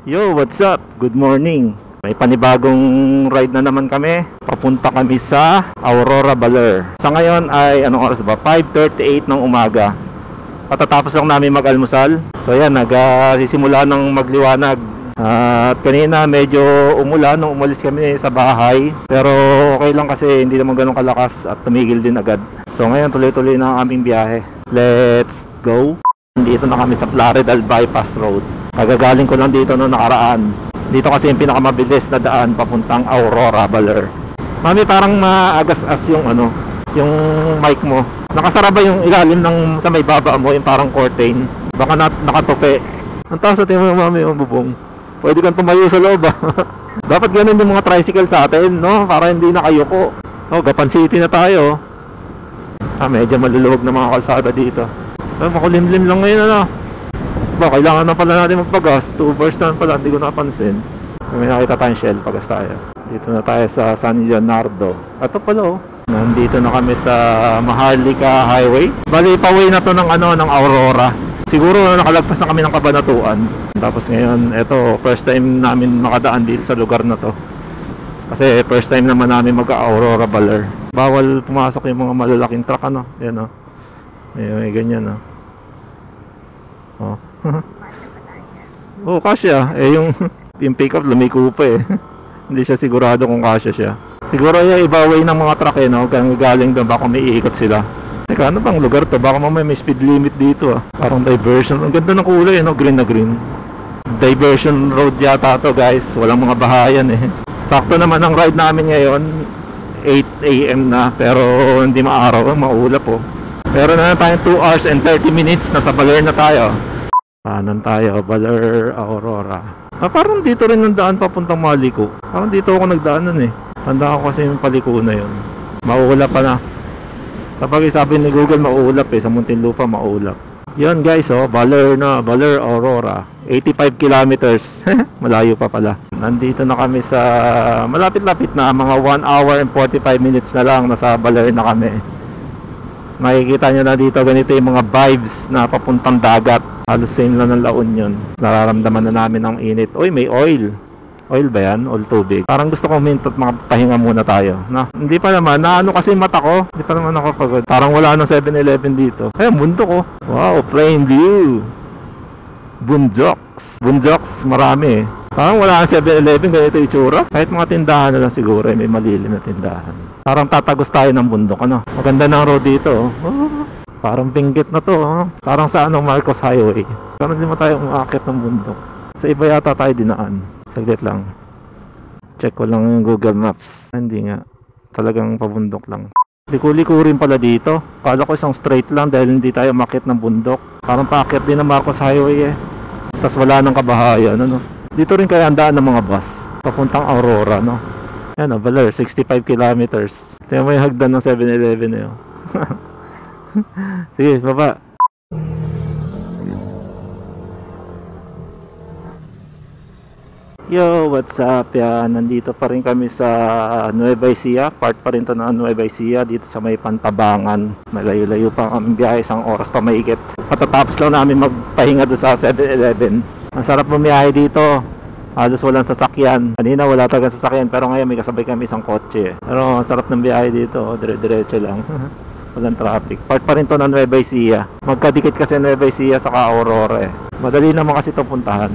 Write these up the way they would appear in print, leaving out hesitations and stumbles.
Yo, what's up? Good morning. May panibagong ride na naman kami. Papunta kami sa Aurora Baler. Sa ngayon ay anong oras ba? 5:38 ng umaga. Patatapos lang namin mag-almusal. So yan, nagsisimula ng magliwanag. At kanina medyo umulan nung umalis kami sa bahay. Pero okay lang kasi hindi naman ganun kalakas at tumigil din agad. So ngayon tuloy-tuloy na ang aming biyahe. Let's go! Dito na kami sa Plaridel Bypass Road. Kagagaling ko lang dito noong nakaraan. Dito kasi yung pinakamabilis na daan papuntang Aurora Baler. Mami, parang maagas-as yung yung mic mo. Nakasara ba yung ilalim ng sa may baba mo, yung parang curtain? Baka nakatupi. Ang taas natin mo, mami, yung bubong. Pwede kang tumayo sa loob, ah. Dapat ganun yung mga tricycle sa atin, no? Para hindi nakayuko. Oh, Gapan City na tayo. Medyo maluluwag na mga kalsada dito. Makulimlim lang ngayon, ba, kailangan na pala natin magpagas. 2 hours na pala, hindi ko napansin. May nakita tayong Shell, pagas tayo. Dito na tayo sa San Leonardo. Ito pala, nandito na kami sa Maharlika Highway. Bali, pa-way na to ng ng Aurora. Siguro nakalagpas na kami ng Kabanatuan. Tapos ngayon, ito, first time namin makadaan dito sa lugar na to. Kasi first time naman namin mag-Aurora Baler. Bawal pumasok yung mga malalaking truck, yan, may ganyan, kasya. Yung pickup lumiko pa eh. Hindi siya sigurado kung kasya siya. Siguro yung iba-way ng mga truck galing doon, baka may iikot sila. Teka, ano bang lugar to? Baka mamaya may speed limit dito, Parang diversion. Ang ganda ng kulay, green na green. Diversion road yata to, guys. Walang mga bahayan eh. Sakto naman ang ride namin ngayon, 8 AM na, pero hindi maaraw, maulap Pero na tayong 2 hours and 30 minutes, nasa Baler na tayo. Kanan tayo, Baler, Aurora. Parang dito rin ang daan papuntang Maliko. Parang dito ako nagdaan nun eh. Tanda ko kasi yung paliko na yun. Mauulap pa na. Kapag sabi ni Google mauulap sa Muntinlupa mauulap. Yun guys, Baler na, Baler, Aurora. 85 kilometers. Malayo pa pala. Nandito na kami sa malapit-lapit na, mga 1 hour and 45 minutes na lang, nasa Baler na kami. Makikita nyo na dito, ganito yung mga vibes na papuntang dagat. Halos same lang ng La Union. Nararamdaman na namin ang init. Uy, may oil. Oil ba yan? Oil tubig. Parang gusto ko mintot, makapahinga muna tayo. Hindi pa naman, kasi mata ko. Hindi pa naman ako pagod. Parang wala ng 7-Eleven dito. Ayun, bundok Wow, plain view. Bunjoks. Bunjoks, marami Parang wala ng 7-Eleven, ganito yung tsura. Kahit mga tindahan na lang siguro, may malilim na tindahan. Parang tatagos tayo ng bundok, Maganda ng road dito, Parang pinggit na to, Parang sa Marcos Highway. Pero hindi mo tayo umaakit ng bundok. Sa iba yata tayo dinaan. Saglit lang. Check ko lang yung Google Maps. Hindi nga. Talagang pabundok lang. Liku-liku rin pala dito. Kala ko isang straight lang dahil hindi tayo umaakit ng bundok. Parang paakit din ng Marcos Highway Tapos wala nang kabahayan, Dito rin kaya ang daan ng mga bus. Papuntang Aurora, Yan Baler, 65 kilometers. Tingnan mo yung hagdan ng 7-Eleven Sige, baba. Yo, what's up? Yan, nandito pa rin kami sa Nueva Ecija. Part pa rin to ng Nueva Ecija, dito sa may Pantabangan. Malayo-layo pa ang biyahe, 1 oras pa maigit. Patatapos lang namin magpahinga doon sa 7-Eleven. Ang sarap bumiyahe dito. Halos walang sasakyan. Kanina wala talagang sasakyan, pero ngayon may kasabay kami isang kotse. Pero ang sarap ng biyahe dito, dire-diretso lang. Walang traffic. Part pa rin to ng Nueva Ecija. Magkadikit kasi Nueva Ecija sa Aurora Madali naman kasi ito puntahan.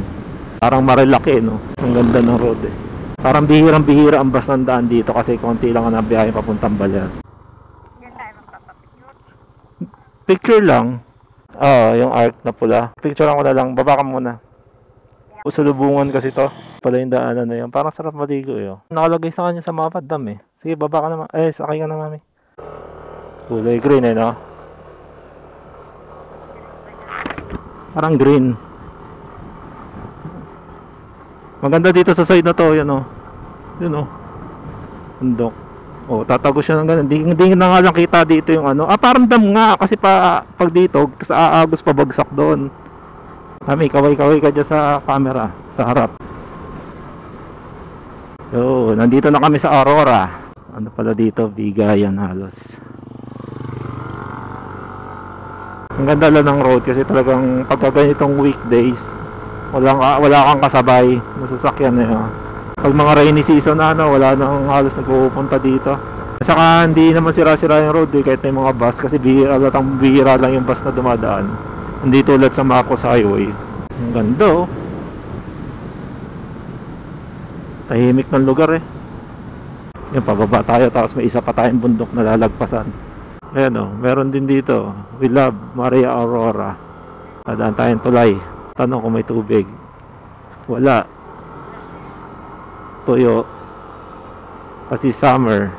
Parang marilaki, Ang ganda ng road Parang bihirang-bihira ang bus ng daan dito kasi konti lang ang biyahe papuntang Baler. Picture lang. Yung arc na pula. Picture lang ko na lang. Baba ka muna. Usulubungan kasi to. Pala yung daanan na yun. Parang sarap maligo Nakalagay sa kanya sa mapa, dam Sige, baba ka naman. Sakay ka na, mami. Kulay green Parang green. Maganda dito sa side na to, yun Bundok. Tatago siya ng ganun. Hindi na nga lang kita dito yung parang dam nga kasi pag dito, sa aagos pabagsak doon. Mami, kaway-kaway ka dyan sa camera, sa harap. Yo, nandito na kami sa Aurora. Ano pala dito, Bigayan halos. Ang ganda lang ng road kasi talagang pagka ganitong weekdays Wala kang kasabay na sasakyan eh. Oh. Pag mga rainy season na ano, wala nang halos nagpupunta dito. Saka hindi naman sira-sira yung road eh, kahit may mga bus kasi bihira lang yung bus na dumadaan. Hindi tulad sa Marcos Highway. Ang ganda oh. Tahimik ng lugar eh. Yung pababa tayo tapos may isa pa tayong bundok na lalagpasan. Ayan oh, meron din dito. We love Maria Aurora. Dadaan tayong tulay. Tanong kung may tubig. Wala. Tuyo. Kasi summer.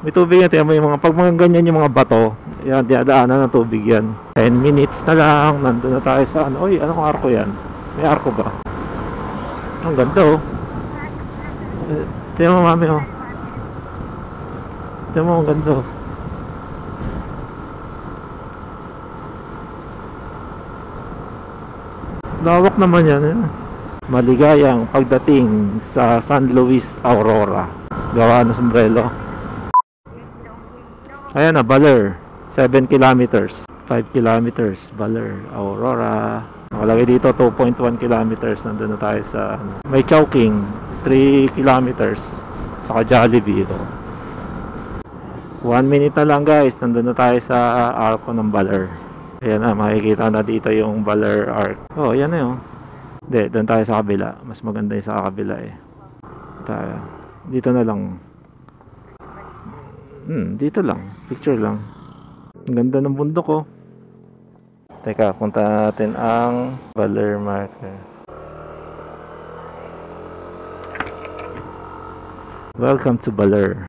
May tubig yan. Tiyan mo yung mga, pag mga ganyan yung mga bato, yan, dinadaanan ng tubig yan. 10 minutes na lang. Nandun na tayo sa ano. Uy, anong arko yan? May arko ba? Ang ganda oh. Tiyan mo mami oh. Tiyan mo ang ganda oh. Lawak naman yan eh. Maligayang pagdating sa San Luis Aurora. Gawa ng sombrero. Ayan na, Baler. 7 kilometers. 5 kilometers, Baler, Aurora. Nakalagay dito 2.1 kilometers. Nandun na tayo sa may Chowking 3 kilometers. Saka Jollibee ito. 1 minute na lang guys. Nandun na tayo sa arko ng Baler. Ayan na, makikita na dito yung Baler Arc. Oh, ayan na yun. Hindi, doon tayo sa kabila. Mas maganda yung sa kabila eh. Tayo. Dito na lang. Dito lang. Picture lang. Ang ganda ng bundok oh. Teka, punta natin ang Baler marker. Welcome to Baler.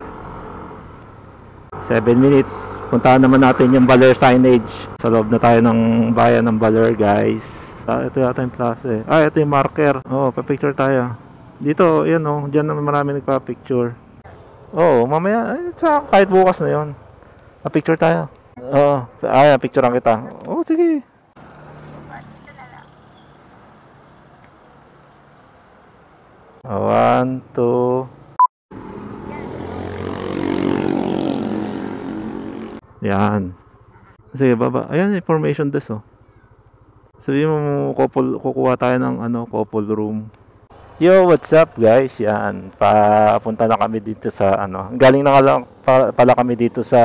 7 minutes. Puntahan naman natin yung Baler signage. Sa loob na tayo ng bayan ng Baler guys. Ito yata yung plaza eh. Ito yung marker. Pa-picture tayo. Dito, yan oh. Diyan naman marami nagpa-picture. Mamaya, kahit bukas na yon. Pa-picture tayo. Picturean kita. Sige. One, two. Yan. Sige, baba. Ayan, information desk oh. Sabihin mo, kukuha tayo ng couple room. Yo, what's up guys? Yan. Papunta na kami dito sa galing na lang pala kami dito sa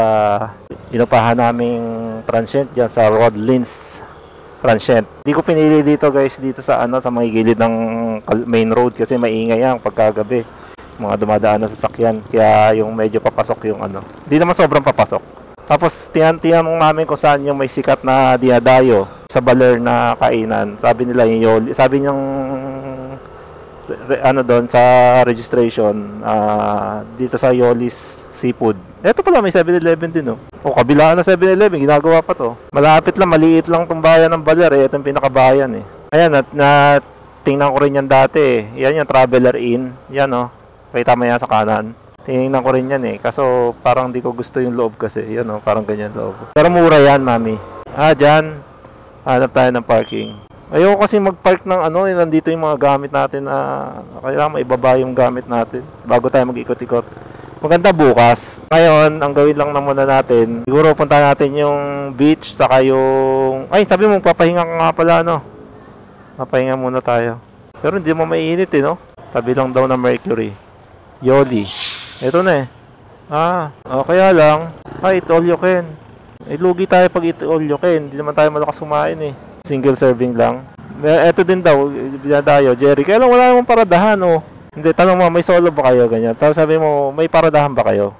inupahan naming transient diyan sa Rodlins transient. Hindi ko pinili dito guys, dito sa sa mga gilid ng main road kasi maingay yan pagkagabi. Mga dumadaan na sasakyan. Kaya yung medyo papasok yung Hindi naman sobrang papasok. Tapos tiyan namin kung saan yung may sikat na dinadayo sa Baler na kainan. Sabi nila yung Yoli. Sabi niyang doon sa registration dito sa Yoli's Seafood. Ito pala may 7-Eleven din oh. Kabilaan na 7-Eleven, ginagawa pa to. Malapit lang, maliit lang tong bayan ng Baler eh. Ito yung pinakabayan eh. Ayan, na tingnan ko rin yan dati eh. Yan yung Traveler Inn. Yan oh. Kita mo yan sa kanan. Tingnan ko rin yan eh. Kaso parang di ko gusto yung loob kasi. Yan o, parang ganyan loob. Pero mura yan, mami. Dyan. Hanap tayo ng parking. Ayoko kasi mag-park ng nandito yung mga gamit natin na kailangan maibaba yung gamit natin bago tayo mag-ikot-ikot. Maganda bukas. Ngayon, ang gawin lang naman na natin, siguro punta natin yung beach, saka yung... sabi mo, papahinga ka nga pala, Papahinga muna tayo. Pero hindi mo mainit eh, no? Tabi lang daw na Mercury. Yoli. Ito na eh. Kaya lang, eat all you can. Lugi tayo pag eat all you can. Hindi naman tayo malakas kumain eh. Single serving lang. Ito din daw, binadayo, Jerry. Kaya lang wala namang paradahan oh. Hindi, tanong mo, may solo ba kayo? Ganyan. Tapos sabi mo, may paradahan ba kayo?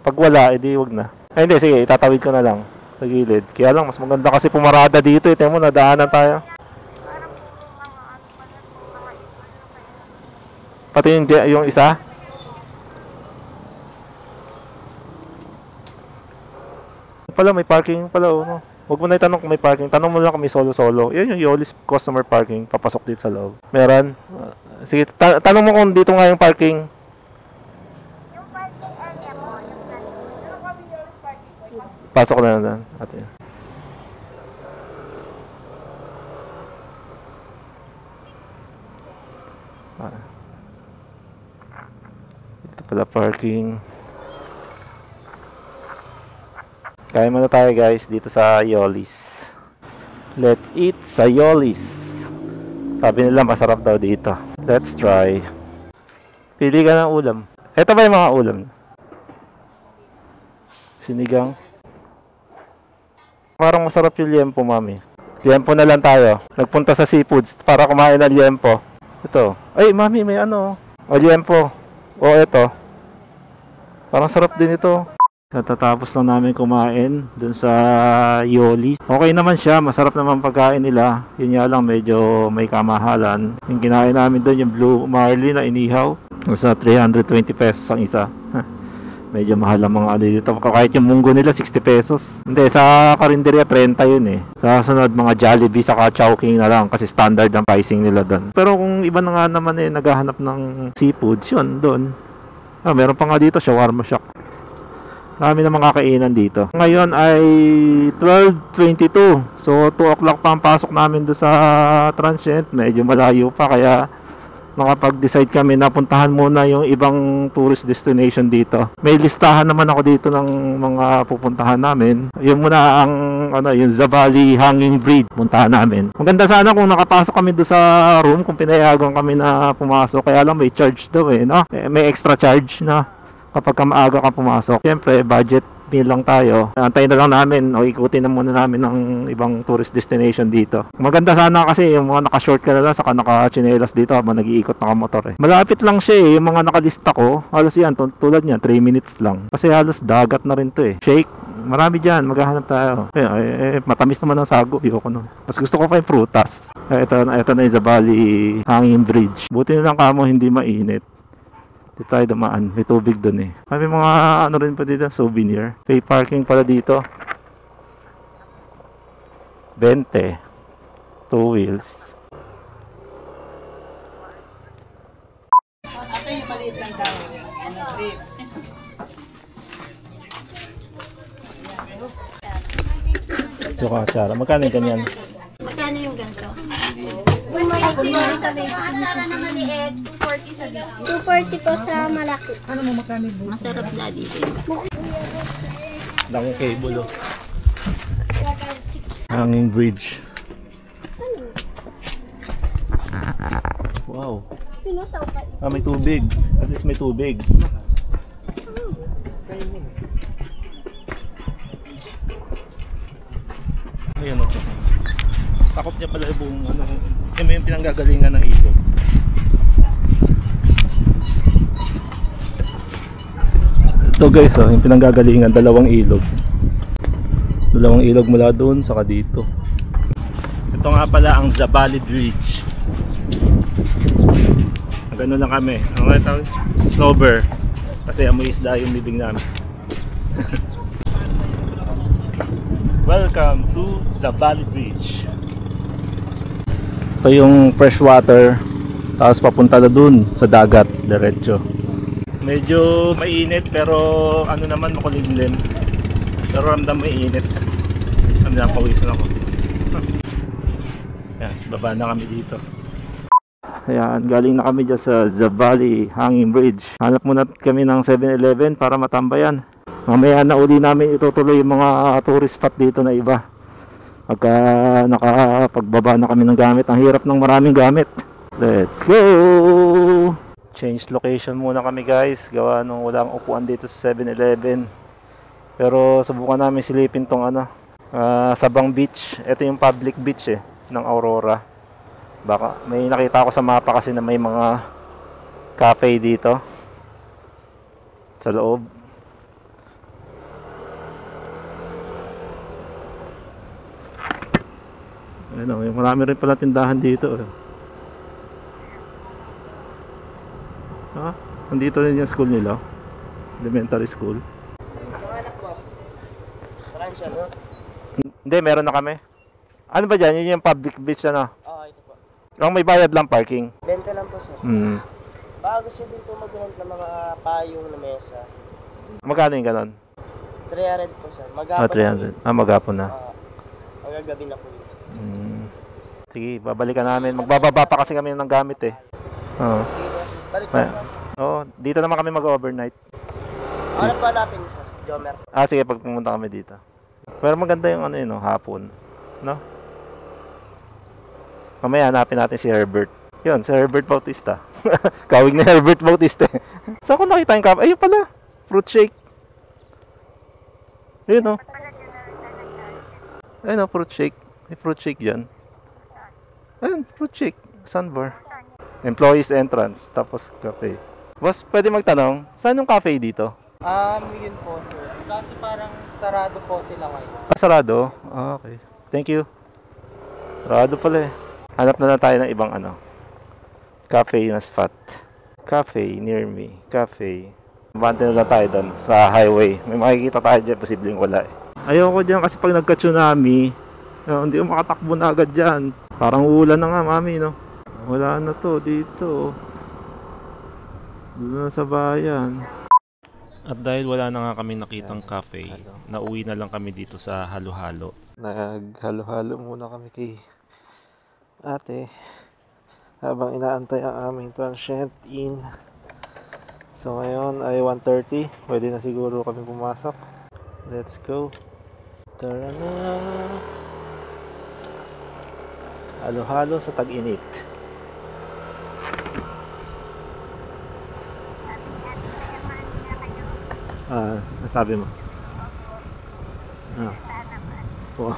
Pag wala, edi wag na. Hindi, sige, itatawid ko na lang sa gilid. Kaya lang, mas maganda kasi pumarada dito eh. Tingnan mo, nadaanan tayo. Pati yung isa? Pala may parking pala no. Huwag mo na itanong kung may parking. Tanong mo lang kung may solo-solo. Yan yung Yoli's customer parking. Papasok dito sa loob. Meron? Sige, tanong mo kung dito nga yung parking. Yung parking area po, yung kami Yoli's parking po. Pasok na lang. Ate. Ito pala parking. Kain muna tayo guys dito sa Yoli's. Let's eat sa Yoli's. Sabi nila masarap daw dito. Let's try. Pili ka ng ulam. Ito ba yung mga ulam? Sinigang. Parang masarap yung liempo, mami. Liempo na lang tayo. Nagpunta sa seafoods para kumain ng liempo. Ito. Ay, mami, may ano. O, liempo. O, ito. Parang sarap din ito. Natatapos lang namin kumain dun sa Yoli. Okay naman siya, masarap naman pagkain nila. Yun nga lang, medyo may kamahalan. Yung kinain namin dun, yung Blue Marlin na inihaw. Sa 320 pesos ang isa. Medyo mahal ang mga ano dito. Kahit yung munggo nila, 60 pesos. Hindi, sa karinderya, 30 yun eh. Sa sunod, mga Jollibee, saka Chowking na lang. Kasi standard ang pricing nila doon. Pero kung iba na nga naman eh, naghahanap ng seafoods, yun, doon. Meron pa nga dito, shawarma shack. Marami na mga kainan dito. Ngayon ay 12:22. So 2 o'clock pa ang pasok namin doon sa transient. Medyo malayo pa kaya nakapag-decide kami na puntahan muna yung ibang tourist destination dito. May listahan naman ako dito ng mga pupuntahan namin. Yung muna ang yung Zavali Hanging Bridge puntahan namin. Maganda sana kung nakapasok kami doon sa room, kung pinayagan kami na pumasok. Kaya lang may charge daw no? May extra charge na kapag maaga ka pumasok. Siyempre, budget meal lang tayo. Antayin na lang namin o ikutin na muna namin ng ibang tourist destination dito. Maganda sana kasi yung mga naka-short ka na lang saka naka-chinelas dito habang nag-iikot naka-motor eh. Malapit lang siya eh. Yung mga nakalista ko, halos yan, tulad niyan, 3 minutes lang. Kasi halos dagat na rin to eh. Shake, marami dyan, maghahanap tayo. Matamis naman ang sago, ayoko nun. Mas gusto ko pa yung prutas. Ito na yung Zavali Hanging Bridge. Buti na lang kamo hindi mainit. Dito tayo dumaan. May tubig dun eh. May mga ano rin pa dito, souvenir. Pay parking pala dito. 20. 2 wheels. Ate, yung maliit lang daw. Trip. Tsaka, Chara. Magkano yung ganyan? Magkano yung ganito? 150 sa para na maliit, 240 sa dito. 240 po sa malaki. Ano mo magkano yung Masarap na dito. Lang yung cable oh. Hanging bridge. Wow. May tubig. At least may tubig. Ayan o. Sakop niya pala yung buong yung pinanggagalingan ng ilog. Ito guys yung pinanggagalingan, dalawang ilog. Dalawang ilog mula doon saka dito. Ito nga pala ang Zavali Bridge. Gano'n lang kami. Ang tawag? Snowbird. Kasi amoy isda yung bibig namin. Welcome to Zavali Bridge. Ito yung fresh water. Tapos papunta na dun sa dagat, diretso. Medyo mainit pero ano naman makulimlim. Pero ramdam mo init. Ramdam pawisan ako. Yan, baba na kami dito. Ayan, galing na kami dyan sa Zavali Hanging Bridge. Hanap muna kami ng 7-Eleven para matambayan. Mamaya na uli namin itutuloy yung mga tourist spot dito na iba. Pagka nakapagbaba na kami ng gamit. Ang hirap ng maraming gamit. Let's go! Change location muna kami guys. Gawa nung walang upuan dito sa 7-Eleven. Pero subukan namin silipin tong Sabang Beach. Ito yung public beach ng Aurora. Baka may nakita ako sa mapa kasi na may mga cafe dito sa loob. Ayun, marami rin pala tindahan dito. Nandito rin yung school nila. Elementary school. Hindi, meron na kami. Ano ba dyan? Yun yung public beach ito po. Ang may bayad lang parking. Benta lang po sir. Baka gusto din po mag-rent ng mga payong na mesa. Magkano yung ganon? 300 po sir. Magapon 300. Magapon na. Magagabi na po yun. Sige, babalikan namin. Magbababa pa kasi kami ng gamit Oo. Sige po. Balik po sir. Oo, dito naman kami mag-overnight. Ano po hanapin sir? Jomer. Sige, pag pumunta kami dito. Pero maganda yung hapon. No? Mamaya hanapin natin si Herbert. Yun, si Herbert Bautista. Kawig na Herbert Bautista. Saan ko nakita yung cafe? Ayun pala, fruit shake. Ayun o. Ayun o, fruit shake. May fruit shake dyan. Ayun, fruit shake. Sunbar. Employees entrance. Tapos cafe. Boss, pwede magtanong, saan yung cafe dito? Yun po, sir. Kasi parang sarado po sila ngayon. Ah, sarado? Ah, okay. Thank you. Sarado pala eh. Hanap na lang tayo ng ibang ano. Cafe na spot. Cafe near me. Cafe. Bante na lang tayo doon sa highway. May makikita tayo dyan. Posibleng wala eh. Ayoko dyan kasi pag nagka-tsunami, hindi ko makatakbo na agad dyan. Parang uulan na nga, mami, no? Wala na to dito. Doon na sa bayan. At dahil wala na nga kami nakitang cafe, nauwi na lang kami dito sa halo-halo. Naghalo-halo muna kami kay ate habang inaantay ang aming transient in. So ngayon ay 1:30, pwede na siguro kami pumasok. Let's go. Tara na. Halo-halo sa tag-init. Nasabi mo? Oo.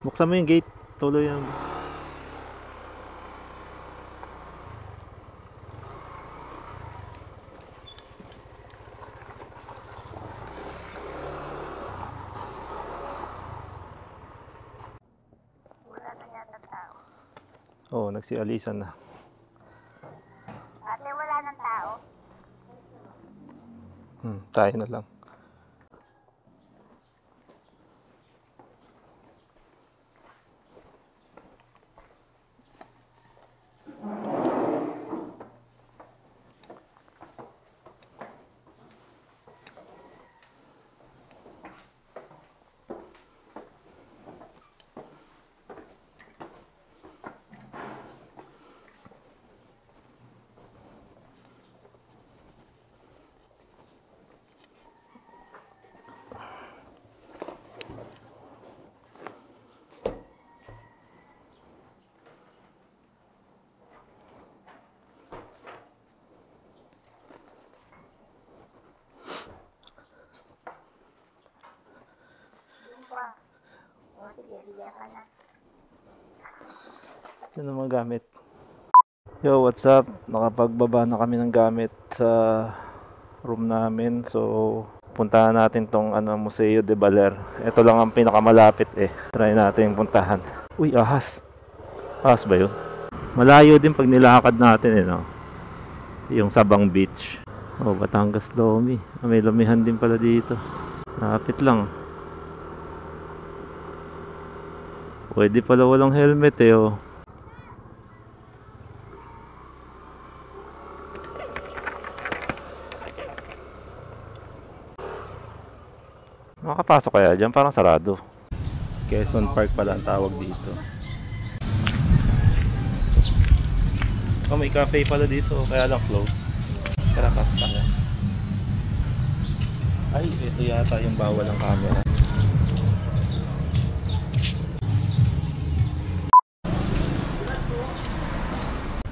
Buksan mo yung gate. Tuloy yan. Oo, nagsialisan na. Ate, wala ng tao. Tayo na lang. Ito na mga gamit. Yo, what's up? Nakapagbaba na kami ng gamit sa room namin. So, puntahan natin tong Museo de Baler. Ito lang ang pinakamalapit eh. Try natin puntahan. Uy, ahas. Ahas ba yun? Malayo din pag nilakad natin eh, no? Yung Sabang Beach. Oh, Batangas Lomi. May lumihan din pala dito. Lapit lang. Pwede pala walang helmet eh, oh. Makapasok kaya dyan? Parang sarado. Quezon Park pala ang tawag dito. Oh, may cafe pala dito. Kaya lang close. Tara, pasok tayo. Ay, ito yata yung bawal ng camera.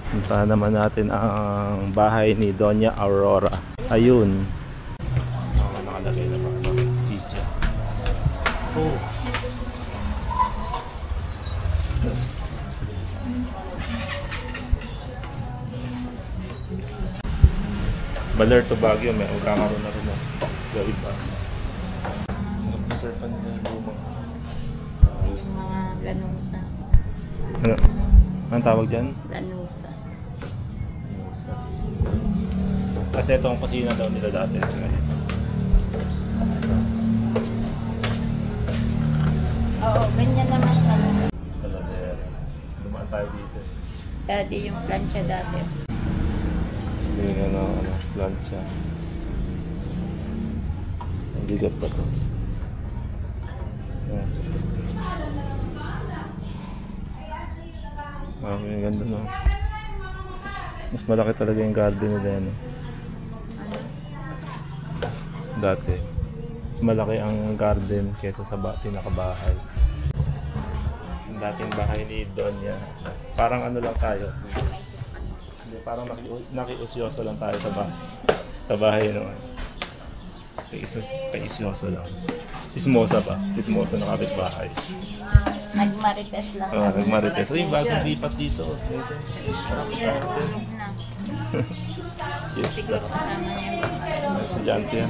Puntahan naman natin ang bahay ni Doña Aurora. Ayun. Nakalagay na ba? Pizza. Oh. Baler to Baguio, may magkakaroon na rin ng Joy Bus. Nagpasurpan nila yung lumang. Yung mga lanusa. Ano? Anong tawag dyan? Lanusa. Kasi itong kusina daw nila dati. Oo, ganyan naman talaga. Talaga. Dumaan tayo dito. Dati yung plancha dati. Hindi nga plancha. Ang bigat pa to. May ganda no. Mas malaki talaga yung garden nila, ano? Dati. Mas malaki ang garden kaysa sa pinakabahay. Yung dating bahay ni Donya. Parang ano lang tayo. Hindi, parang nakiusyoso lang tayo sa bahay naman. Kaisyoso lang. Tismosa ba? Tismosa na kapitbahay. Nagmarites lang. Nagmarites. Uy, bagong lipat dito. Yes, Siguro kasama niya yung mga estudyante yan.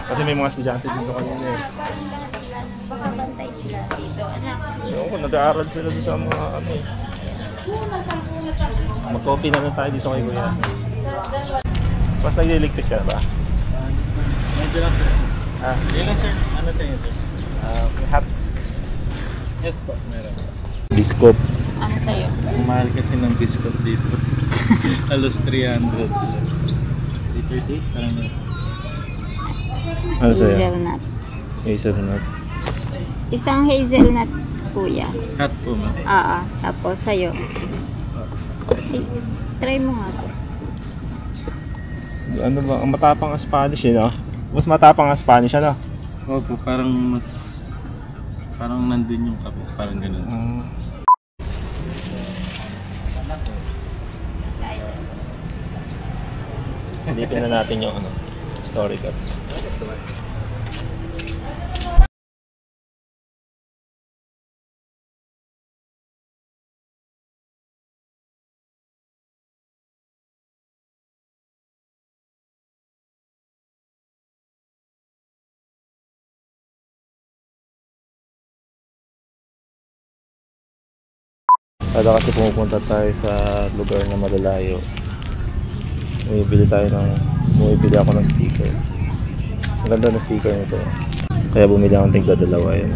Kasi may mga estudyante dito kanina eh. baka bantay sila dito. Anak, Oo, nag-aaral sila doon sa mga ano eh. Mag-coffee na lang tayo dito kay Kuya. Mas nag-electric ka ba? Medyo lang sir. Yun lang sir. Ano sa inyo sir? We have Yes po, meron. biscuit. ano sa'yo? Ang mahal kasi ng biscuit dito. Halos 300 plus. 338? Parang yun. Ano sa'yo? Hazelnut. Hazelnut. Isang hazelnut, kuya. Cut po ma. Oo. Tapos sa'yo. Eh, try mo nga po. Ano ba? Ang matapang ang Spanish eh, no? Mas matapang ang Spanish, ano? Opo, parang mas... Parang nandun yung kape. Parang ganun. Silipin na natin yung ano, story card. Kada kasi pumupunta tayo sa lugar na malalayo, bumibili ako ng sticker. Ang ganda ng sticker nito. Kaya bumili ako ng tigda dalawa yan.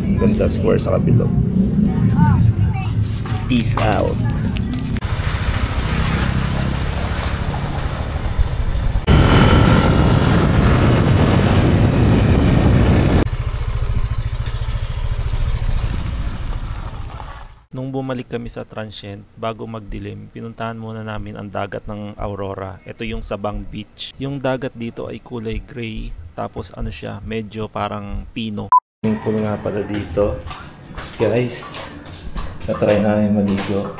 Ang ganda, square sa kabilog. Peace out. Nung bumalik kami sa Transient, bago magdilim, pinuntahan muna namin ang dagat ng Aurora. Ito yung Sabang Beach. Yung dagat dito ay kulay gray, tapos ano siya, medyo parang pino. Yung pool nga pala dito. Guys, natry namin maligo.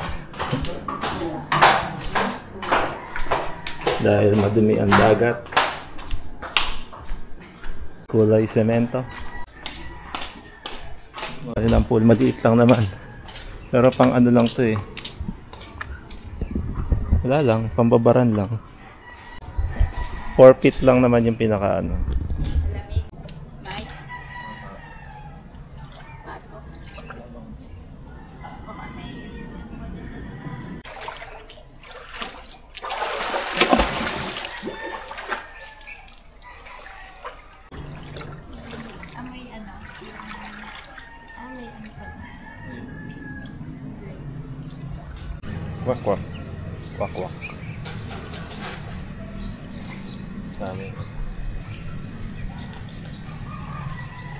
Dahil madumi ang dagat. Kulay semento. Ayun ang pool, maliit lang naman. Pero pang ano lang to eh. Wala lang, pambabaran lang. 4 feet lang naman yung pinaka ano. Lamig. Mike. Pato. Baka may... Amoy ano? Amoy ano pa? Wak wak. Wak wak. Dami.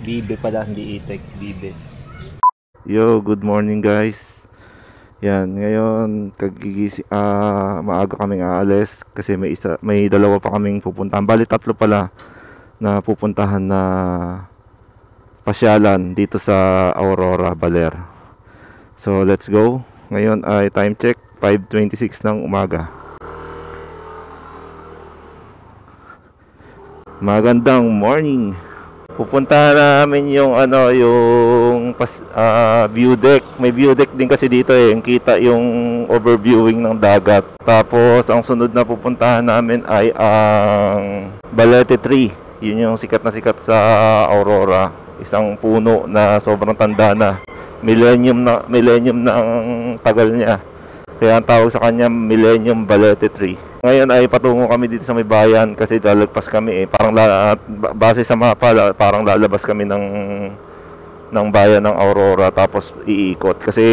Bibe pala, hindi itek. Bibe. Yo, good morning guys. Yan, ngayon maaga kaming aalis kasi may dalawa pa kaming pupuntahan. Bali tatlo pala na pupuntahan na pasyalan dito sa Aurora, Baler. So let's go. Ngayon ay time check 5:26 ng umaga. Magandang morning. Pupuntahan namin yung view deck. May view deck din kasi dito eh. Yung kita yung overviewing ng dagat. Tapos ang sunod na pupuntahan namin ay ang Balete Tree. Yun yung sikat sa Aurora. Isang puno na sobrang tanda na. Millennium na ang tagal niya. Kaya ang tawag sa kanya Millennium Balete Tree. Ngayon ay patungo kami dito sa may bayan kasi lalagpas kami eh. Parang base sa mapa, parang lalabas kami ng bayan ng Aurora tapos iikot. Kasi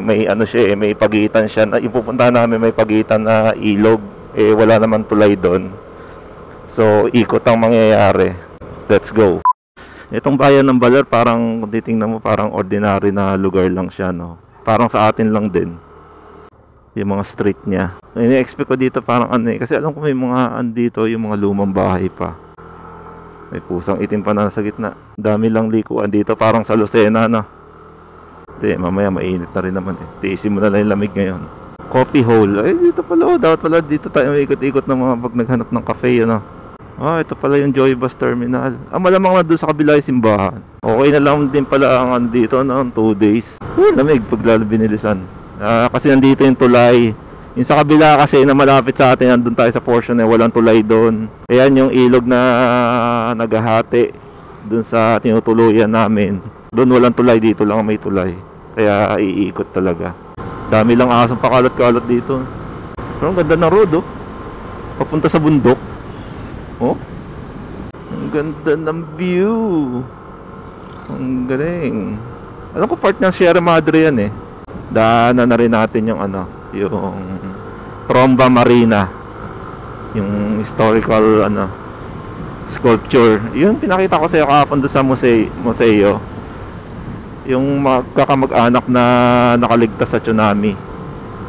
may ano siya eh, may pagitan siya. Yung pupuntahan namin may pagitan na ilog. Eh wala naman tulay doon. So ikot ang mangyayari. Let's go. Itong bayan ng Baler parang kung titingnan mo parang ordinary na lugar lang siya, no. Parang sa atin lang din. yung mga street niya. Ini-expect ko dito parang ano eh, kasi alam ko may mga andito yung mga lumang bahay pa. May pusang itim pa na sa gitna. Dami lang likuan dito, parang sa Lucena na. Hindi, mamaya mainit na rin naman eh. Tiisin mo na lang yung lamig ngayon. Coffee hole. Ay, dito pala oh. Dapat pala dito tayo ikot-ikot ng mga pag naghanap ng cafe, ano. Ah, ito pala yung Joy Bus Terminal. Ah, malamang na doon sa kabila yung simbahan. Okay na lang din pala ang ano dito, no? 2 days. Lamig pag lalo binilisan. Kasi nandito yung tulay. Yung sa kabila kasi na malapit sa atin, nandun tayo sa portion na walang tulay doon. Ayan yung ilog na naghahati doon sa tinutuluyan namin. Doon walang tulay, dito lang may tulay. Kaya iikot talaga. Dami lang asong pakalot-kalot dito. Pero ang ganda ng road, oh. Papunta sa bundok. Oh. Ang ganda ng view. Ang galing. Alam ko part ng Sierra Madre yan eh. Daanan na rin natin yung ano, yung Tromba Marina. Yung historical ano, sculpture. Yun pinakita ko sa iyo kahapon doon sa museo. Yung magkakamag-anak na nakaligtas sa tsunami.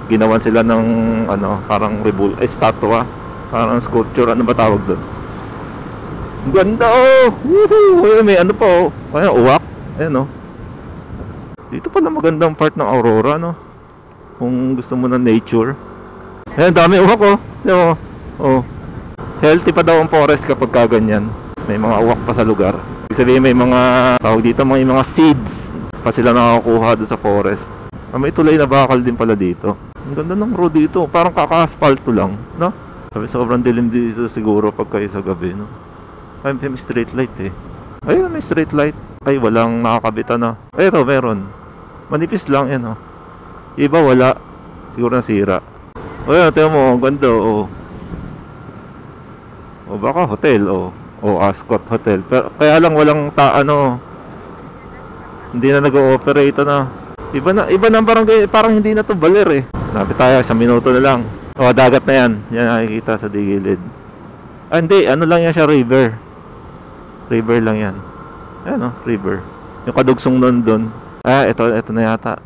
Ginawan sila ng ano, parang statwa, parang sculpture, ano ba tawag doon? Ganda oh! Woohoo! May ano pa oh. Kaya uwak. Ayan oh. Dito pala magandang part ng Aurora, no? Kung gusto mo ng nature. Ayan, dami uwak oh. Ayan, oh. Healthy pa daw ang forest kapag kaganyan. May mga uwak pa sa lugar. Ibig sabihin may mga tawag dito, mga seeds pa sila nakakuha doon sa forest. May tulay na bakal din pala dito. Ang ganda ng road dito. Parang kaka-asphalto lang, no? Sabi sobrang dilim dito siguro pagka sa gabi, no? Ay, may street light eh. Ayun, may street light. Ay, walang nakakabitan na. Ay, ito, meron. Manipis lang yan, oh. Iba, wala. Siguro nasira. Ayun, tingnan mo, ang ganda, oh. O baka hotel, oh. O Ascot Hotel. Pero, kaya lang walang hindi na nag-ooperate na. Iba na parang hindi na to baler eh. Lapit tayo, 1 minuto na lang. O, dagat na yan. Yan nakikita sa digilid. Ah, hindi, ano lang yan siya, river. River lang yan. Ayan o, river. Yung kadugsong nun dun. Ah, ito na yata.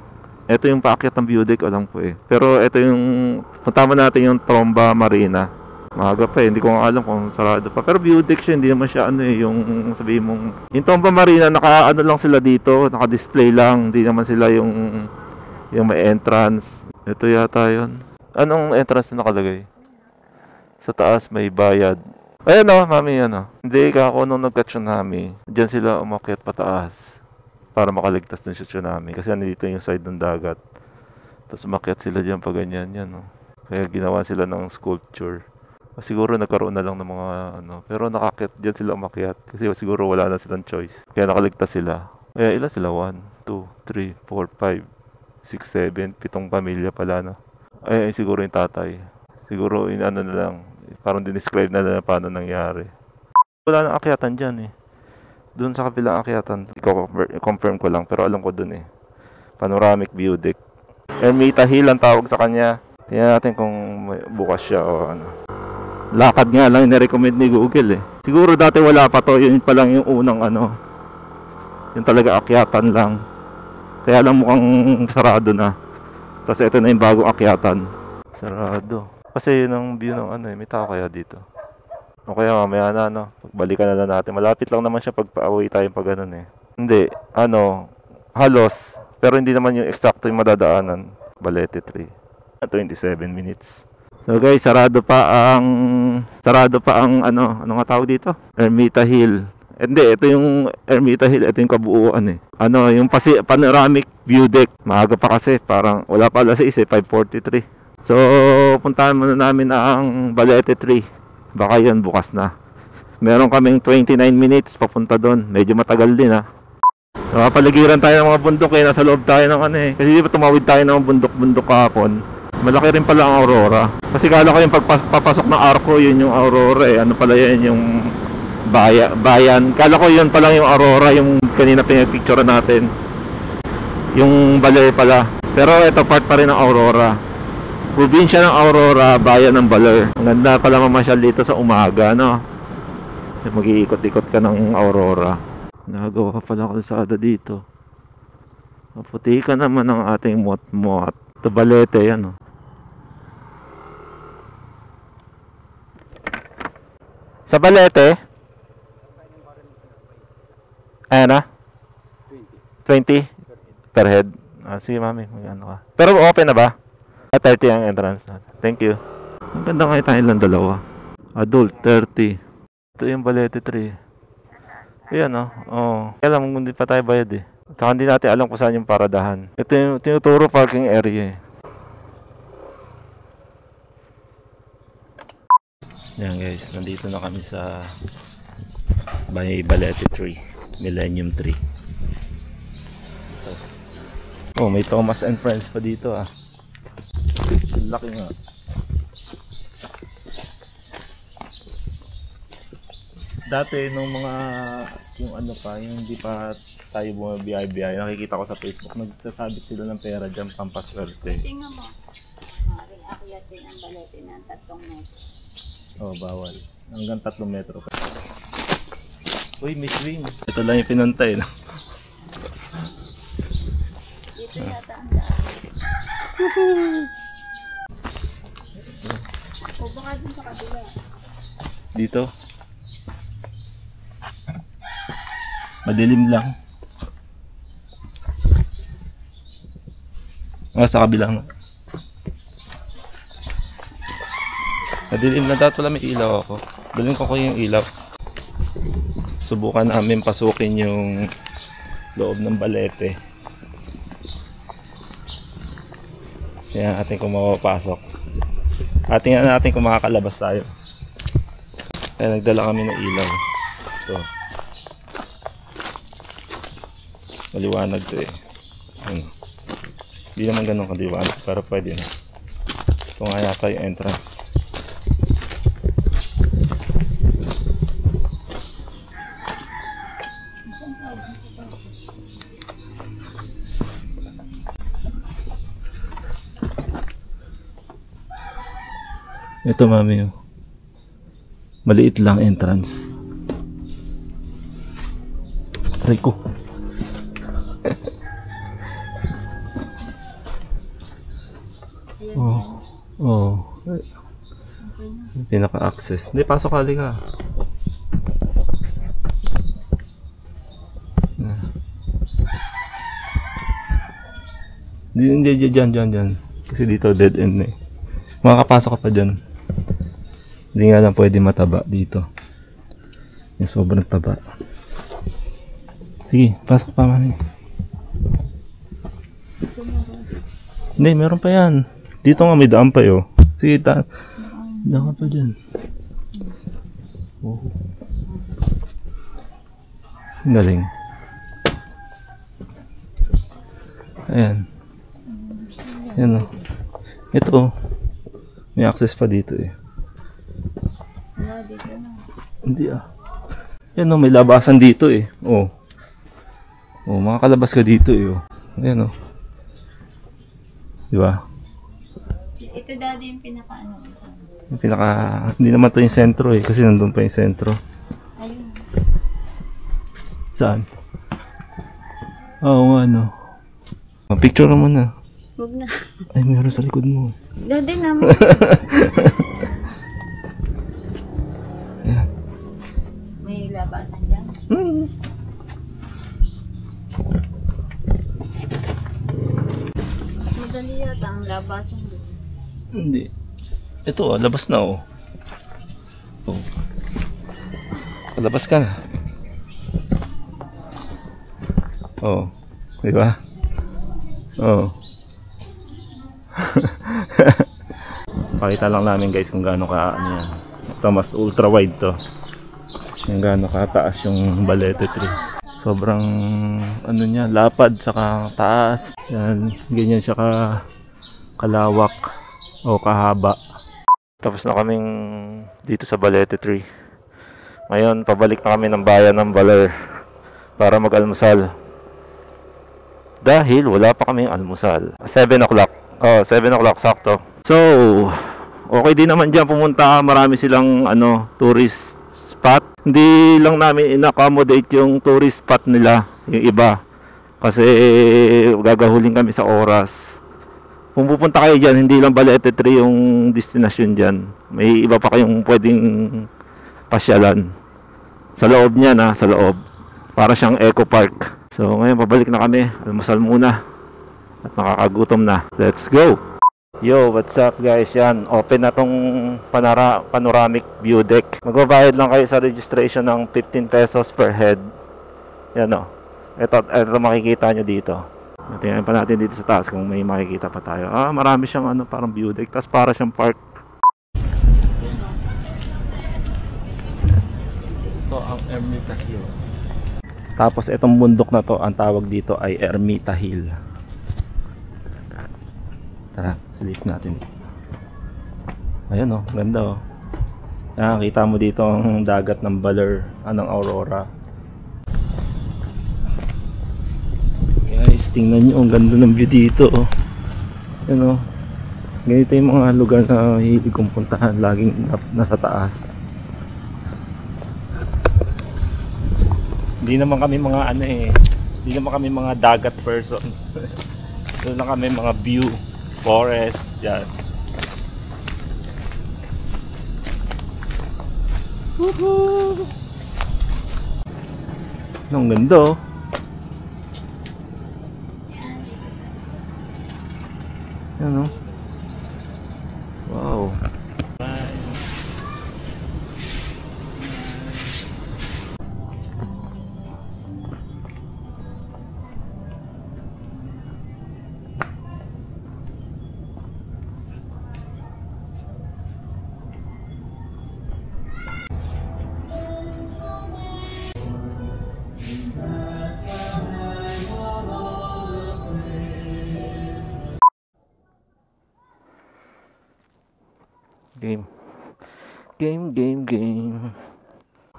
Ito yung paakyat ng view deck, alam ko eh. Pero ito yung, punta natin yung Tromba Marina. Maaga pa eh, hindi ko nga alam kung sarado pa. Pero view deck siya, hindi naman siya ano eh, yung sabihin mong... Yung Tromba Marina, naka-ano lang sila dito, naka-display lang. Hindi naman sila yung may entrance. Ito yata yun. Anong entrance na nakalagay? Sa taas may bayad. Ayan o, mami, yan o. Hindi, kako nung nagka-tsunami, dyan sila umakyat pataas para makaligtas dun sa tsunami. Kasi nandito yung side ng dagat. Tapos umakyat sila dyan pa ganyan, yan o. Kaya ginawa sila ng sculpture. Siguro nagkaroon na lang ng mga ano. Pero nakakyat dyan sila umakyat. Kasi siguro wala na silang choice. Kaya nakaligtas sila. Kaya ilan sila? 1, 2, 3, 4, 5, 6, 7, 7 pamilya pala no. Ay siguro yung tatay. Siguro ano na lang. Parang dinescribe na lang paano nangyari. Wala nang akyatan dyan eh. Doon sa kabilang akyatan. I-confirm ko lang. Pero alam ko doon eh. Panoramic view deck. Ermita Hill ang tawag sa kanya. Tingnan natin kung bukas siya o ano. Lakad nga lang na-recommend ni Google eh. Siguro dati wala pa to. Yun pa lang yung unang ano. Yung talaga akyatan lang. Kaya lang mukhang sarado na. Tapos ito na yung bagong akyatan. Sarado. Kasi yun ang view ng ano eh. May tao kaya dito. O kaya mamaya na no. Pagbalikan na lang natin. Malapit lang naman siya pag pa-away tayo pag ganun eh. Hindi. Ano. Halos. Pero hindi naman yung eksakto yung madadaanan. Balete 3. 27 minutes. So guys, sarado pa ang ano nga tawag dito? Ermita Hill. Hindi, ito yung Ermita Hill, ito yung kabuuan eh. Ano, yung panoramic view deck. Maaga pa kasi, parang wala pa alas 6 eh, 5:43. So, puntahan muna namin ang Balete 3. Baka yun bukas na. Meron kaming 29 minutes papunta doon. Medyo matagal din ha. Paligiran tayo ng mga bundok eh, nasa loob tayo ng ano eh. Kasi di ba tumawid tayo ng bundok-bundok kahapon. Malaki rin pala ang Aurora. Kasi kala ko yung pagpapasok ng Arco, yun yung Aurora eh. Ano pala yan yung bayan. Kala ko yun pala yung Aurora, yung kanina pinapicture natin. Yung Baler pala. Pero ito part pa rin ng Aurora. Probinsya ng Aurora, bayan ng Baler. Ang ganda pala mamasyal dito sa umaga, no? Mag-iikot-ikot ka ng Aurora. Nagawa pala kalsada dito. Maputi ka naman ang ating mot-mot. Ito Balete yan, no? Sa Balete? Ayan na? 20 per head. Sige mami, mag-ano ka. Pero open na ba? 30 ang entrance natin. Thank you. Ang ganda nga tayo lang dalawa. Adult, 30. Ito yung Balete 3. Ayan o. Oh. Kaya lang, hindi pa tayo bayad eh. Saka hindi natin alam kung saan yung paradahan. Ito yung tinuturo parking area eh. Yan guys, nandito na kami sa Balete 3, Millennium 3. Ito. Oh, may Thomas and Friends pa dito ah. Laki nga. Dati nung mga yung ano pa, yung hindi pa tayo bumabiyay-biyay, nakikita ko sa Facebook, nagsasabit sila ng pera dyan, pampaswerte. Tingnan mo. Maring akyatin ang Balete ng 3 metro. Oh, bawal. Hanggang 3 metro pa. Uy, may swing. Ito lang yung pinantay, no? Dito yata ang daan. O baka dun sa kabila. Dito. Madilim lang. Sa kabila nga. Madilim na dapat wala may ilaw ako. Dalhin ko yung ilaw. Subukan namin pasukin yung loob ng Balete. Kaya natin kung mapapasok. Atingnan natin kung makakalabas tayo. Kaya nagdala kami ng ilaw. Ito. Maliwanag to eh. Hindi naman ganun kaliwanag, pero pwede na. Ito nga yata yung entrance. Ito mami oh. Maliit lang entrance. Aray ko. Oh. Oh. Pinaka-access. Hindi, pasok kali ka. Hindi, dyan. Kasi dito dead end eh. Makakapasok ka pa dyan. Hindi nga lang pwede mataba dito. Yung sobrang taba. Sige, pasok pa mami. Hindi, meron pa yan. Dito nga may daan pa yun. Sige, daan ka pa dyan. Oh. Galing. Ayan. Ayan o. Ito o. May access pa dito eh. Wala dito na. Hindi ah. Ayan o, may labasan dito eh. Oh. Oh, makakalabas ka dito eh. Oh. Ayan o. Diba? Ito dati yung pinaka-ano. Yung hindi naman to yung sentro eh. Kasi nandun pa yung sentro. Ayun. Saan? Oo nga no. Picture naman na. Huwag na. Ay, meron sa likod mo. Dati naman. Ayan. May labasan dyan. Mas madali yata ang labasan doon. Hindi. Ito oh, labas na oh. Oh. Labas ka na. Oh. Diba? Oh. Pakita lang namin guys kung gaano ka ano yan. Ito mas ultra wide to. Yung gaano kataas yung Balete 3. Sobrang ano niya, lapad saka taas. Yan, ganyan siya kalawak o kahaba. Tapos na kaming dito sa Balete 3. Ngayon, pabalik na kami ng bayan ng Baler para mag-almusal. Dahil wala pa kaming almusal. 7 o'clock. Oh, 7 o'clock sakto. So, okay din naman diyan pumunta. Marami silang tourist spot. Hindi lang namin in-accommodate yung tourist spot nila, yung iba. Kasi gagahuling kami sa oras. Kung pupunta kayo diyan, hindi lang Balete 3 yung destination diyan. May iba pa kayong pwedeng pasyalan. Sa loob niya na, sa loob. Para siyang eco park. So ngayon pabalik na kami. Almusal muna. At nakakagutom na. Let's go! Yo, what's up guys? Yan, open na tong panoramic view deck. Magbabayad lang kayo sa registration ng 15 pesos per head. Yan o. Ito makikita nyo dito. Tingnan pa natin dito sa taas kung may makikita pa tayo. Marami siyang parang view deck. Tapos para siyang park. Ito ang Ermita Hill. Tapos itong bundok na to, ang tawag dito ay Ermita Hill. Tara, silip natin. Ayun oh, ganda oh. Kita mo dito ang dagat ng Baler, Aurora. Guys, tingnan nyo, ang ganda ng view dito oh. Ayun oh. Ganito yung mga lugar na hilig kong puntahan, laging nasa taas. Hindi naman kami mga hindi naman kami mga dagat person. Ito lang kami mga view, forest, yan. Woohoo! Ang ganda oh. Yan oh. Wow. Game.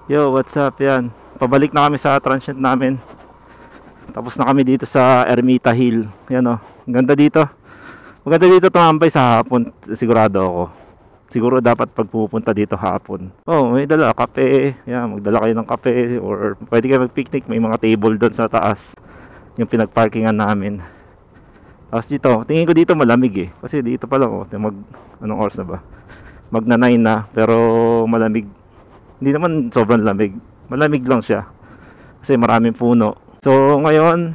Yo, what's up yan? Pabalik na kami sa transient namin. Tapos na kami dito sa Ermita Hill. Yan o, ang ganda dito. Maganda dito tumambay sa hapon, sigurado ako. Siguro dapat pag pupunta dito hapon. Oh, may dala kape. Yan, magdala kayo ng kape or pwede kayo mag-picnic, may mga table doon sa taas. Yung pinag-parkingan namin. Tapos dito, tingin ko dito malamig kasi dito pa lang anong oras na ba? Magna 9 na, pero malamig. Hindi naman sobrang lamig. Malamig lang siya. Kasi maraming puno. So ngayon,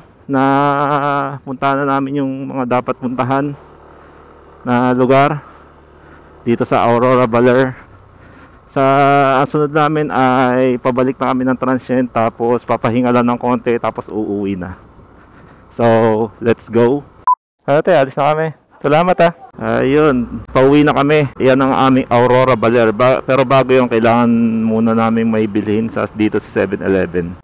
puntahan na namin yung mga dapat puntahan na lugar dito sa Aurora Baler. Ang sunod namin ay pabalik na kami ng transient, tapos papahinga lang ng konti, tapos uuwi na. So, let's go. Ate, alis na kami. Salamat Ayun, pauwi na kami. Yan ang aming Aurora Baler. Pero bago yung kailangan muna namin may bilhin dito sa 7-Eleven.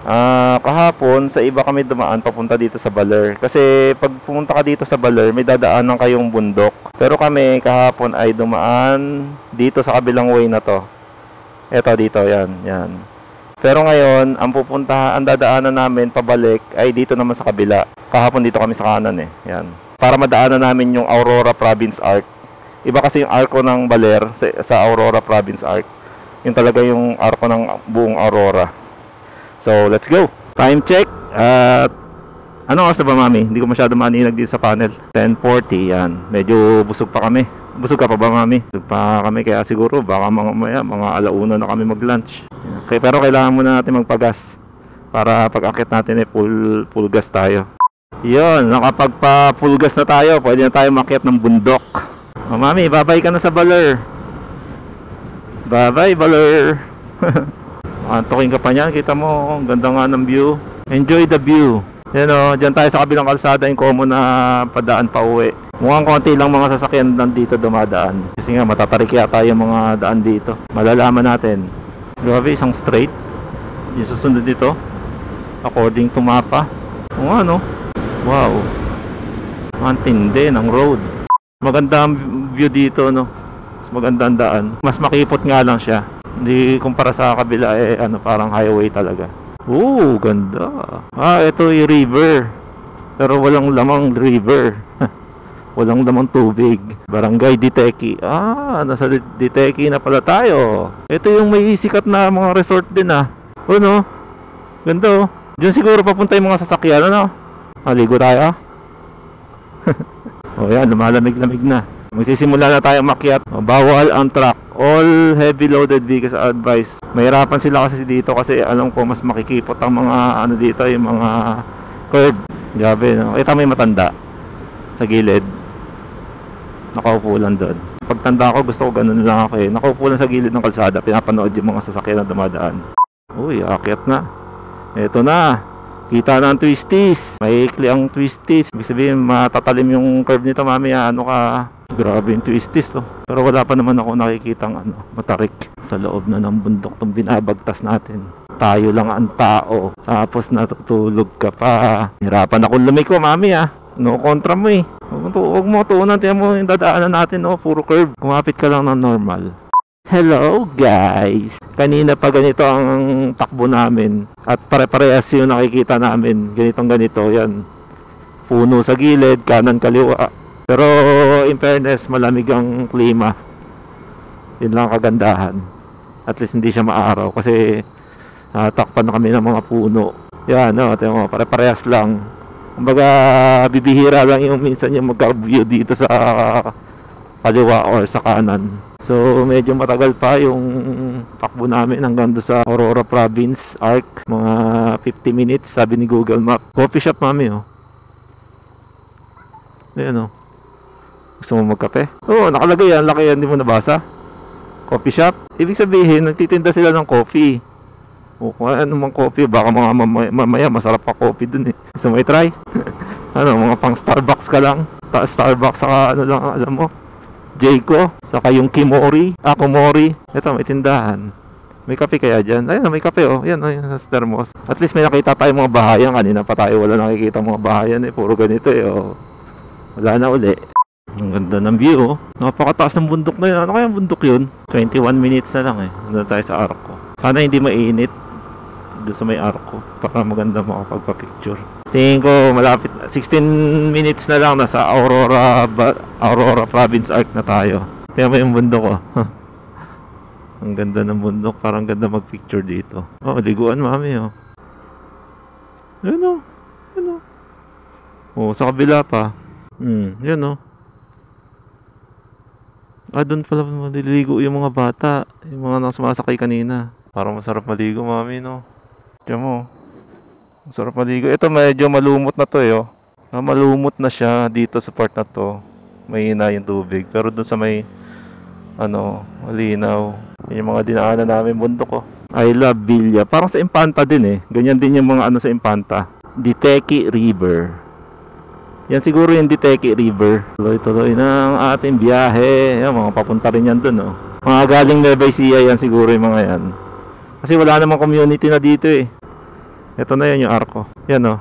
Kahapon, sa iba kami dumaan papunta dito sa Baler. Kasi pag pumunta ka dito sa Baler, may dadaanan kayong bundok. Pero kami kahapon ay dumaan dito sa kabilang way na to. Eto dito, yan. Pero ngayon, ang dadaanan namin pabalik ay dito naman sa kabila. Kahapon dito kami sa kanan yan. Para madaanan namin yung Aurora Province Arc. Iba kasi yung arko ng Baler sa Aurora Province Arc. Yung talaga yung arko ng buong Aurora. So, let's go! Time check! Ano oras na ba, Mami? Hindi ko masyado maninag dito sa panel. 10:40, yan. Medyo busog pa kami. Busog ka pa ba, Mami? Busog pa kami, kaya siguro baka mga alauna na kami mag-lunch. Okay, pero kailangan muna natin magpagas para pag-akit natin full gas tayo. Yun, nakapagpa-full gas na tayo. Pwede na tayo makiat ng bundok. Mami, babay ka na sa Baler. Bye-bye, Baler. Antokin ka pa niyan. Kita mo, ganda nga ng view. Enjoy the view. Yan o, dyan tayo sa kabilang kalsada, yung common na padaan pa uwi. Mukhang konti lang mga sasakyan nandito dumadaan. Kasi nga, matatarik yata yung mga daan dito. Malalaman natin. Grabe, isang straight. Yung susunod dito, according to mapa. O ano? Wow. Ang tindi ng road. Maganda ang view dito, no? Mas maganda ang daan. Mas makipot nga lang siya. Hindi kumpara sa kabila, parang highway talaga. Ganda. Ito yung river. Pero walang lamang river. Walang lamang tubig. Barangay Diteki. Nasa Diteki na pala tayo. Ito yung may sikat na mga resort din no? Ganda Diyan siguro papunta yung mga sasakyan, ano? Maligo tayo. Yan, lumalamig-lamig na. Magsisimula na tayo makyat. Bawal ang truck. All heavy loaded vehicles are advised. Mahirapan sila kasi dito kasi alam ko mas makikipot ang mga ano dito, yung mga curb. Grabe, no? Kita may matanda sa gilid. Nakaupo lang doon. Pagtanda ko, gusto ko ganun lang ako eh. Nakaupo lang sa gilid ng kalsada, pinapanood yung mga sasakyan na dumadaan. Uy, aakyat na. Eto na. Kita na ang twisties. Maikli ang twisties. Ibig sabihin, matatalim yung curve nito mamaya. Ano ka? Grabe yung twisties, oh. Pero wala pa naman ako nakikitang matarik. Sa loob na ng bundok itong binabagtas natin. Tayo lang ang tao. Tapos natutulog ka pa. Hirapan akong lumiko, mami ah. No kontra mo eh. Huwag mo tuunan. Tiyan mo yung dadaanan natin, oh. Puro curve. Kumapit ka lang ng normal. Hello guys! Kanina pa ganito ang takbo namin. At pare-parehas yung nakikita namin. Ganito, yan. Puno sa gilid, kanan kaliwa. Pero in fairness, malamig ang klima. Yun lang kagandahan. At least hindi siya maaraw kasi takpan na kami ng mga puno. Yan, no, tayo mo, pare-parehas lang. Kumbaga, bibihira lang yung minsan yung magka-view dito sa kaliwa or sa kanan. So, medyo matagal pa yung takbo namin hanggang doon sa Aurora Province Arc. Mga 50 minutes, sabi ni Google Map. Coffee shop, mami, oh. Ayan, oh. Gusto mo magkape? Oo, nakalagay yan. Laki yan, hindi mo nabasa. Coffee shop. Ibig sabihin, nagtitinda sila ng coffee. O kung ano mang coffee, baka mga mamaya masarap pa coffee dun eh. Gusto mo i-try? Ano, mga pang Starbucks ka lang. Starbucks saka ano lang, alam mo, Jayco, saka yung Kimori, Kumori. Ito, may tindahan. May kape kaya dyan? Ayun, may kape, oh. Yan, ayun, sa thermos. At least may nakita tayo mga bahayan. Kanina pa tayo wala nakikita mga bahayan eh. Puro ganito eh, oh. Wala na uli. Ang ganda ng view, oh. Napakataas ng bundok na yun. Ano kaya bundok yun? 21 minutes na lang eh. Nandun tayo sa Arco. Sana hindi mainit doon sa may Arco para maganda makapagpa-picture. Tingin ko malapit, 16 minutes na lang nasa Aurora Province Arc na tayo. Tingnan mo yung bundok, oh. Ang ganda ng bundok, parang ganda mag-picture dito. Oh, liguan mami, oh. Yan, oh. Yan, oh. Oh, sa kabila pa. Yan, oh. Doon pala maliligo yung mga bata. Yung mga sumasakay kanina. Parang masarap maligo, mami, no? Diyan mo. Masarap maligo. Ito medyo malumot na to, eh, oh. Malumot na siya dito sa part na to. Mahina yung tubig. Pero doon sa may, malinaw. Yung mga dinaanan namin bundok, oh. I love Villa. Parang sa Impanta din, eh. Ganyan din yung mga sa Impanta. Diteki River. Yan siguro yung Diteki River. Tuloy-tuloy ng ating biyahe. Yan, mga papunta rin yan dun, oh. Mga galing Nueva Ecija yan siguro yung mga yan. Kasi wala namang community na dito, eh. Ito na yan yung Arco. Yan, oh.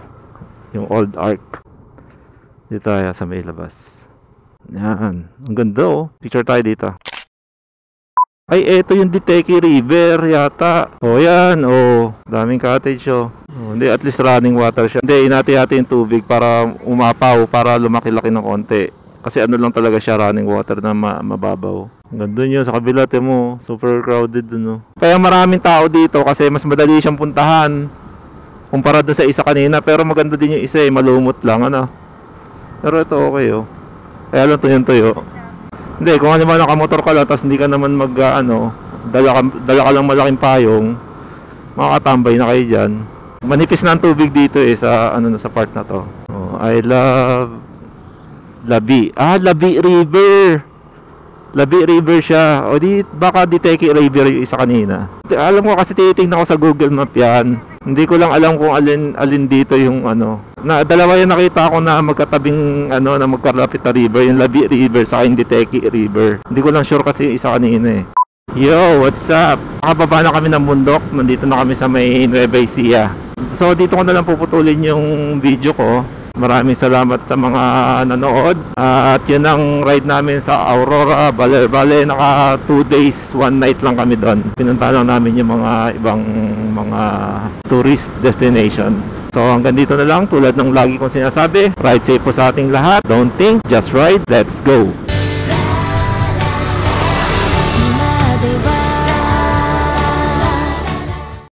Yung old Arc. Dito tayo sa may labas. Yan. Ang ganda, oh. Picture tayo dito. Ay, eto yung Diteki River yata. Oh, yan. Oh, daming cottage, oh. Oh, hindi, at least running water siya. Hindi, inati-hati yung tubig para umapaw, para lumaki-laki ng konti. Kasi ano lang talaga siya, running water na mababaw. Gandun yun, sa kabila, mo, super crowded dun, no? Kaya maraming tao dito kasi mas madali siyang puntahan kumpara dun sa isa kanina. Pero maganda din yung isa, eh, malumot lang, ano? Pero ito okay, oh. Kaya lang tuyo. Hindi, kung ano ba nakamotor ka lang, tapos hindi ka naman dala ka lang malaking payong, makakatambay na kayo dyan. Manipis na ang tubig dito, eh, sa sa part na to. Oh, I love Labi. Labi River. Labi River siya. O baka Diteki River yung isa kanina. Alam ko kasi tinitingnan ko sa Google Map yan. Hindi ko lang alam kung alin dito yung dalawa yung nakita ko na magkatabing na magkalapit na river, yung Labi River sa yung Diteki River. Hindi ko lang sure kasi yung isa kanina, eh. Yo, what's up? Nakababa na kami ng bundok. Nandito na kami sa may Nueva Ecija. So dito ko na lang puputulin yung video ko. Maraming salamat sa mga nanood. At yun ang ride namin sa Aurora Baler. Bale, naka 2 days, 1 night lang kami doon. Pinunta lang namin yung mga ibang mga tourist destination. So hanggang dito na lang, tulad ng lagi kong sinasabi, ride safe po sa ating lahat. Don't think, just ride. Let's go!